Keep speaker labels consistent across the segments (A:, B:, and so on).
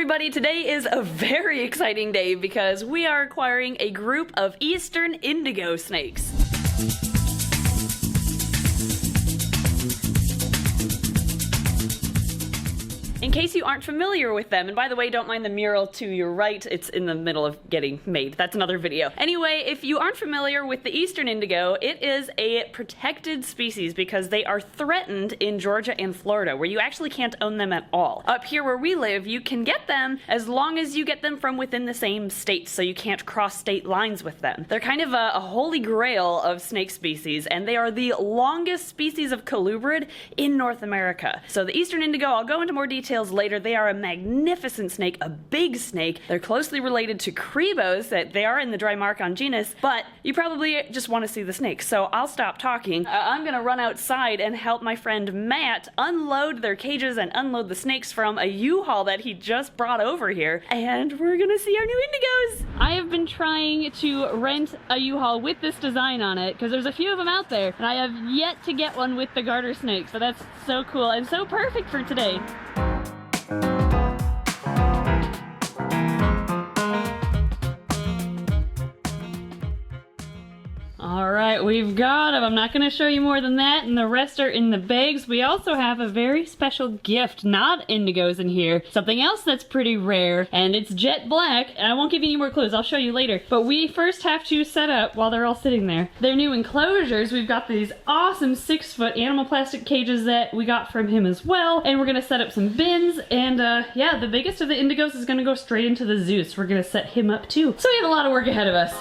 A: everybody, today is a very exciting day because we are acquiring a group of Eastern Indigo snakes. In case you aren't familiar with them, and by the way, don't mind the mural to your right, it's in the middle of getting made. That's another video. Anyway, if you aren't familiar with the Eastern Indigo, it is a protected species because they are threatened in Georgia and Florida, where you actually can't own them at all. Up here where we live, you can get them as long as you get them from within the same state, so you can't cross state lines with them. They're kind of a holy grail of snake species, and they are the longest species of colubrid in North America. So the Eastern Indigo, I'll go into more details later. They are a magnificent snake, a big snake. They're closely related to Crebos, that they are in the Drymarchon genus, but you probably just want to see the snake, so I'll stop talking. I'm gonna run outside and help my friend Matt unload their cages and unload the snakes from a U-Haul that he just brought over here, and we're gonna see our new Indigos! I have been trying to rent a U-Haul with this design on it, because there's a few of them out there, and I have yet to get one with the garter snake, so that's so cool and so perfect for today. Alright, we've got them. I'm not going to show you more than that, and the rest are in the bags. We also have a very special gift, not indigos in here. Something else that's pretty rare, and it's jet black. I won't give you any more clues, I'll show you later. But we first have to set up while they're all sitting there their new enclosures. We've got these awesome 6-foot animal plastic cages that we got from him as well, and we're going to set up some bins, and yeah, the biggest of the indigos is going to go straight into the zoo, so we're going to set him up too. So we have a lot of work ahead of us.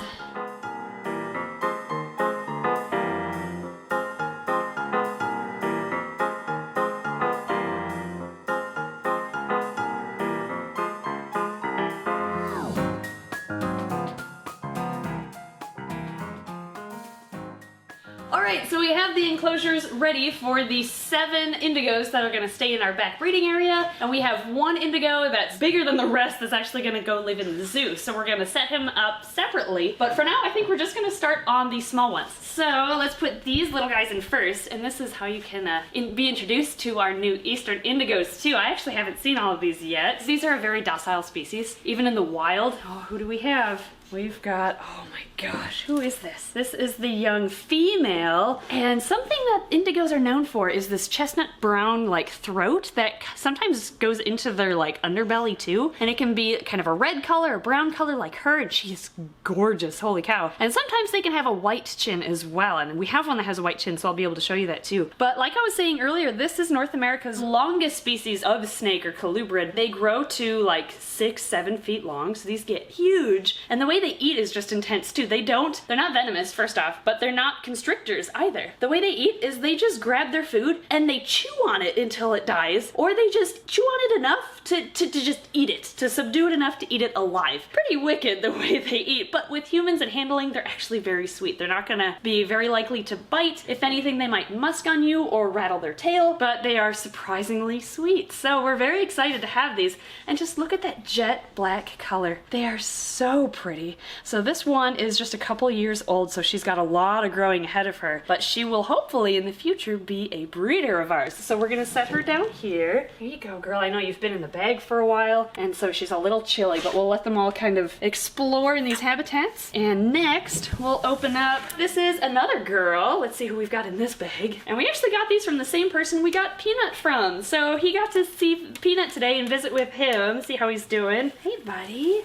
A: Alright, so we have the enclosures ready for the 7 indigos that are going to stay in our back breeding area, and we have 1 indigo that's bigger than the rest that's actually going to go live in the zoo, so we're going to set him up separately. But for now, I think we're just going to start on the small ones. So let's put these little guys in first, and this is how you can be introduced to our new Eastern Indigos too. I actually haven't seen all of these yet. These are a very docile species, even in the wild. Oh, who do we have? We've got, oh my gosh, who is this? This is the young female, and something that indigos are known for is this chestnut brown like throat that sometimes goes into their like underbelly too, and it can be kind of a red color or brown color like her, and she's gorgeous, holy cow. And sometimes they can have a white chin as well, and we have one that has a white chin, so I'll be able to show you that too. But like I was saying earlier, this is North America's longest species of snake or colubrid. They grow to like 6-7 feet long, so these get huge, and the way they eat is just intense too. They're not venomous first off, but they're not constrictors either. The way they eat is they just grab their food and they chew on it until it dies, or they just chew on it enough to just eat it, to subdue it enough to eat it alive. Pretty wicked the way they eat, but with humans and handling, they're actually very sweet. They're not gonna be very likely to bite. If anything, they might musk on you or rattle their tail, but they are surprisingly sweet. So we're very excited to have these, and just look at that jet black color. They are so pretty. So this one is just a couple years old, so she's got a lot of growing ahead of her, but she will hopefully in the future be a breeder of ours. So we're gonna set her down here. Here you go, girl. I know you've been in the bag for a while, and so she's a little chilly, but we'll let them all kind of explore in these habitats. And next, we'll open up, this is another girl. Let's see who we've got in this bag. And we actually got these from the same person we got Peanut from. So he got to see Peanut today and visit with him, see how he's doing. Hey, buddy.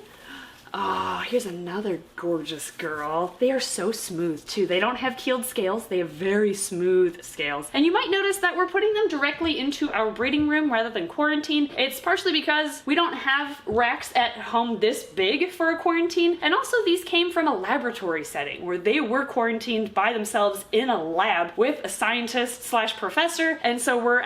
A: Oh, here's another gorgeous girl. They are so smooth too. They don't have keeled scales, they have very smooth scales. And you might notice that we're putting them directly into our breeding room rather than quarantine. It's partially because we don't have racks at home this big for a quarantine. And also these came from a laboratory setting where they were quarantined by themselves in a lab with a scientist slash professor. And so we're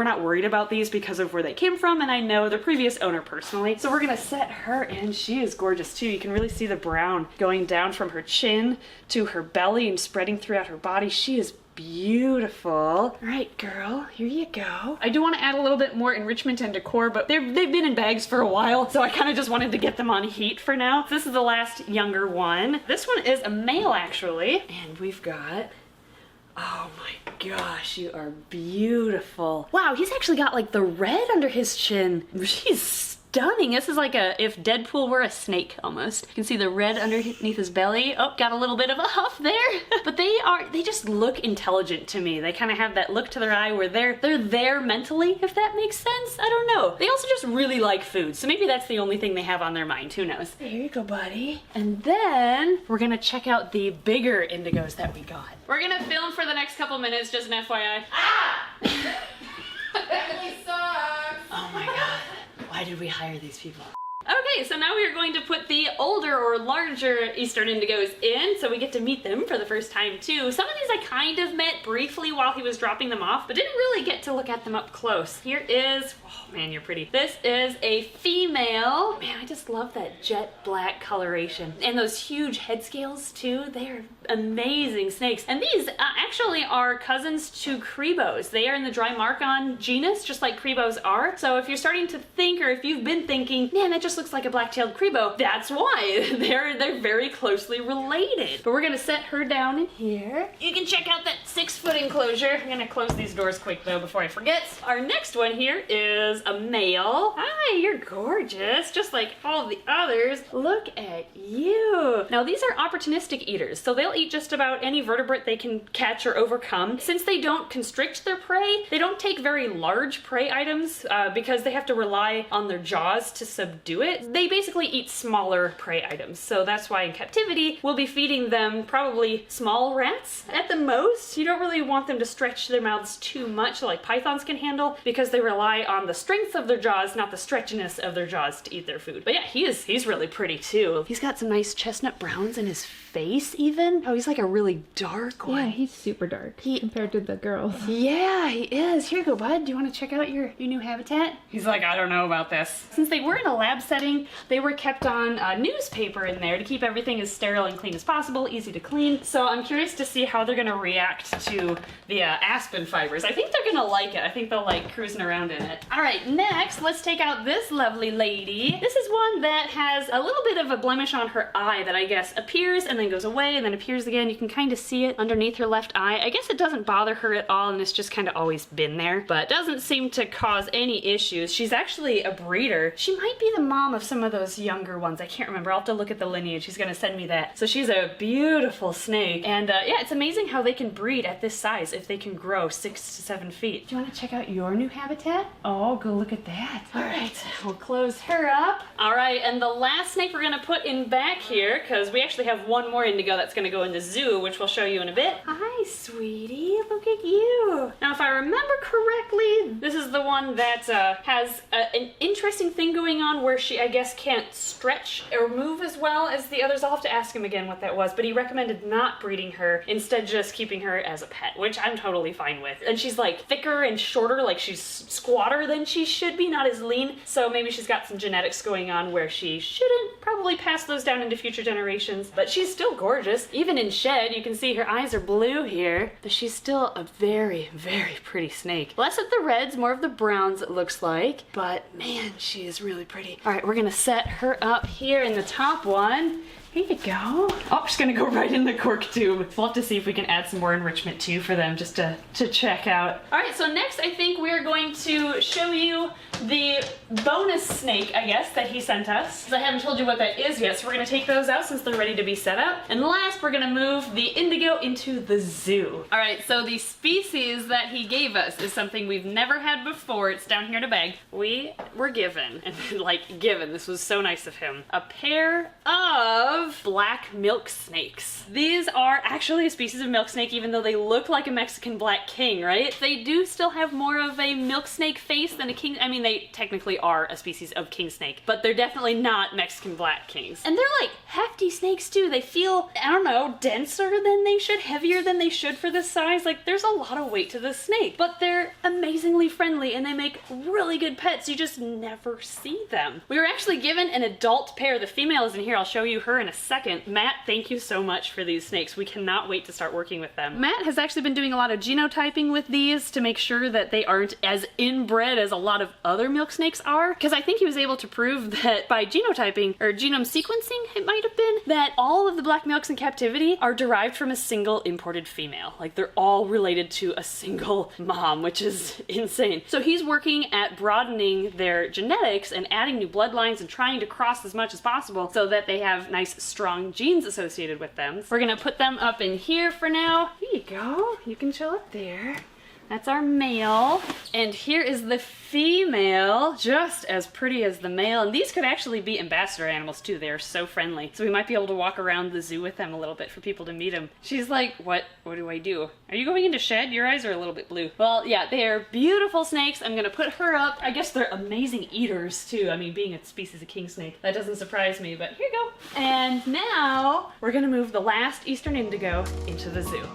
A: not worried about these because of where they came from, and I know the previous owner personally. So we're gonna set her, and she is gorgeous too. You can really see the brown going down from her chin to her belly and spreading throughout her body. She is beautiful. All right, girl, here you go. I do want to add a little bit more enrichment and decor, but they've been in bags for a while, so I kind of just wanted to get them on heat for now. This is the last younger one. This one is a male actually, and we've got, oh my gosh, you are beautiful. Wow, he's actually got like the red under his chin. She's stunning. This is like if Deadpool were a snake almost. You can see the red underneath his belly. Oh, got a little bit of a huff there. But they just look intelligent to me. They kind of have that look to their eye where they're there mentally, if that makes sense. I don't know. They also just really like food. So maybe that's the only thing they have on their mind. Who knows? Here you go, buddy. And then we're gonna check out the bigger indigos that we got. We're gonna film for the next couple minutes, just an FYI. Ah!
B: That really sucks.
A: Oh my god. Why did we hire these people? Okay, so now we are going to put the older or larger Eastern Indigos in, so we get to meet them for the first time too. Some of these I kind of met briefly while he was dropping them off, but didn't really get to look at them up close. Here is, oh man, you're pretty. This is a female. Man, I just love that jet black coloration. And those huge head scales too. They are amazing snakes. And these actually are cousins to Cribos. They are in the Drymarchon genus, just like Cribos are. So if you're starting to think, or if you've been thinking, man, that just looks like a black-tailed Cribo, that's why. They're very closely related. But we're gonna set her down in here. You can check out that 6-foot enclosure. I'm gonna close these doors quick though before I forget. Our next one here is a male. Hi, you're gorgeous, just like all the others. Look at you. Now these are opportunistic eaters, so they'll eat just about any vertebrate they can catch or overcome. Since they don't constrict their prey, they don't take very large prey items because they have to rely on their jaws to subdue it. They basically eat smaller prey items, so that's why in captivity we'll be feeding them probably small rats at the most. You don't really want them to stretch their mouths too much like pythons can handle because they rely on the strength of their jaws, not the stretchiness of their jaws to eat their food. But yeah, he's really pretty too. He's got some nice chestnut browns in his face even. Oh, he's like a really dark one.
B: Yeah, he's super dark compared to the girls.
A: Yeah, he is. Here you go, bud. Do you want to check out your new habitat? He's like, I don't know about this. Since they were in a lab setting, they were kept on newspaper in there to keep everything as sterile and clean as possible, easy to clean. So I'm curious to see how they're gonna react to the aspen fibers. I think they're gonna like it. I think they'll like cruising around in it. All right, next, let's take out this lovely lady. This is one that has a little bit of a blemish on her eye that I guess appears and then goes away and then appears again. You can kind of see it underneath her left eye. I guess it doesn't bother her at all and it's just kind of always been there, but doesn't seem to cause any issues. She's actually a breeder. She might be the mom of some of those younger ones. I can't remember. I'll have to look at the lineage. She's gonna send me that. So she's a beautiful snake. And yeah, it's amazing how they can breed at this size if they can grow 6 to 7 feet. Do you want to check out your new habitat? Oh, go look at that. All right, we'll close her up. All right, and the last snake we're gonna put in back here, because we actually have one more indigo that's gonna go in the zoo, which we'll show you in a bit. Hi, sweetie. Look at you. Now, if I remember correctly, this is the one that has an interesting thing going on where she, I guess, can't stretch or move as well as the others. I'll have to ask him again what that was, but he recommended not breeding her, instead just keeping her as a pet, which I'm totally fine with. And she's like thicker and shorter, like she's squatter than she should be, not as lean. So maybe she's got some genetics going on where she shouldn't probably pass those down into future generations, but she's still gorgeous. Even in shed, you can see her eyes are blue here, but she's still a very, very pretty snake. Less of the reds, more of the browns it looks like, but man, she is really pretty. All right, we're gonna set her up here in the top one. Here you go. Oh, she's gonna go right in the cork tube. We'll have to see if we can add some more enrichment too for them just to check out. All right, so next I think we're going to show you the bonus snake, I guess, that he sent us. I haven't told you what that is yet, so we're gonna take those out since they're ready to be set up. And last, we're gonna move the indigo into the zoo. All right, so the species that he gave us is something we've never had before. It's down here in a bag. We were given, and like given, this was so nice of him, a pair of black milk snakes. These are actually a species of milk snake, even though they look like a Mexican black king, right? They do still have more of a milk snake face than a king. I mean, they technically are a species of king snake, but they're definitely not Mexican black kings. And they're like hefty snakes too. They feel, I don't know, denser than they should, heavier than they should for this size. Like there's a lot of weight to this snake, but they're amazingly friendly and they make really good pets. You just never see them. We were actually given an adult pair. The female is in here. I'll show you her in in a second. Matt, thank you so much for these snakes. We cannot wait to start working with them. Matt has actually been doing a lot of genotyping with these to make sure that they aren't as inbred as a lot of other milk snakes are, because I think he was able to prove that by genotyping, or genome sequencing it might have been, that all of the black milks in captivity are derived from a single imported female. Like, they're all related to a single mom, which is insane. So he's working at broadening their genetics and adding new bloodlines and trying to cross as much as possible so that they have nice, strong genes associated with them. We're gonna put them up in here for now. Here you go. You can chill up there. That's our male. And here is the female, just as pretty as the male. And these could actually be ambassador animals too. They are so friendly. So we might be able to walk around the zoo with them a little bit for people to meet them. She's like, what do I do? Are you going into shed? Your eyes are a little bit blue. Well, yeah, they are beautiful snakes. I'm gonna put her up. I guess they're amazing eaters too. I mean, being a species of king snake, that doesn't surprise me, but here you go. And now we're gonna move the last Eastern Indigo into the zoo.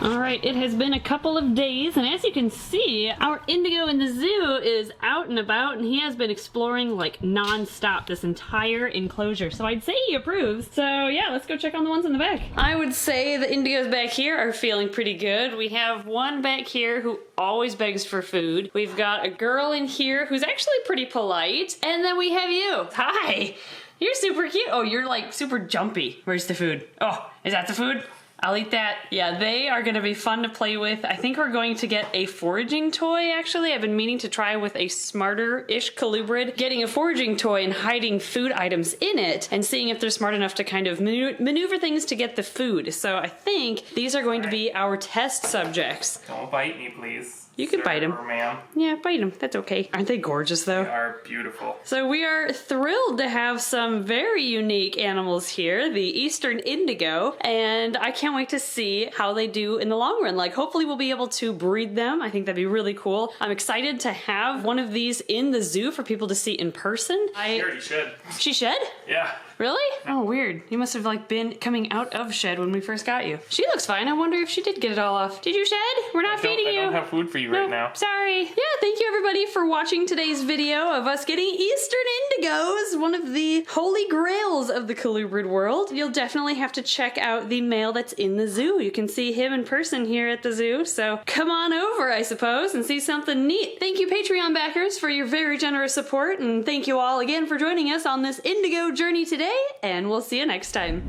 A: All right, it has been a couple of days, and as you can see, our Indigo in the zoo is out and about, and he has been exploring like non-stop this entire enclosure. So I'd say he approves. So yeah, let's go check on the ones in the back. I would say the Indigos back here are feeling pretty good. We have one back here who always begs for food. We've got a girl in here who's actually pretty polite, and then we have you. Hi, you're super cute. Oh, you're like super jumpy. Where's the food? Oh, is that the food? I'll eat that. Yeah, they are gonna be fun to play with. I think we're going to get a foraging toy, actually. I've been meaning to try with a smarter-ish colubrid, getting a foraging toy and hiding food items in it, and seeing if they're smart enough to kind of maneuver things to get the food. So I think these are going to be our test subjects.
C: Don't bite me, please.
A: You can bite him.
C: Ma'am.
A: Yeah, bite him. That's okay. Aren't they gorgeous, though?
C: They are beautiful.
A: So we are thrilled to have some very unique animals here, the Eastern Indigo, and I can't wait to see how they do in the long run. Like, hopefully we'll be able to breed them. I think that'd be really cool. I'm excited to have one of these in the zoo for people to see in person.
C: She already shed.
A: She shed?
C: Yeah.
A: Really? Oh, weird. You must have like been coming out of shed when we first got you. She looks fine. I wonder if she did get it all off. Did you shed? We're not feeding you.
C: I don't have food for you right now.
A: Sorry. Yeah, thank you everybody for watching today's video of us getting Eastern Indigos, one of the holy grails of the colubrid world. You'll definitely have to check out the male that's in the zoo. You can see him in person here at the zoo, so come on over, I suppose, and see something neat. Thank you Patreon backers for your very generous support, and thank you all again for joining us on this Indigo journey today, and we'll see you next time.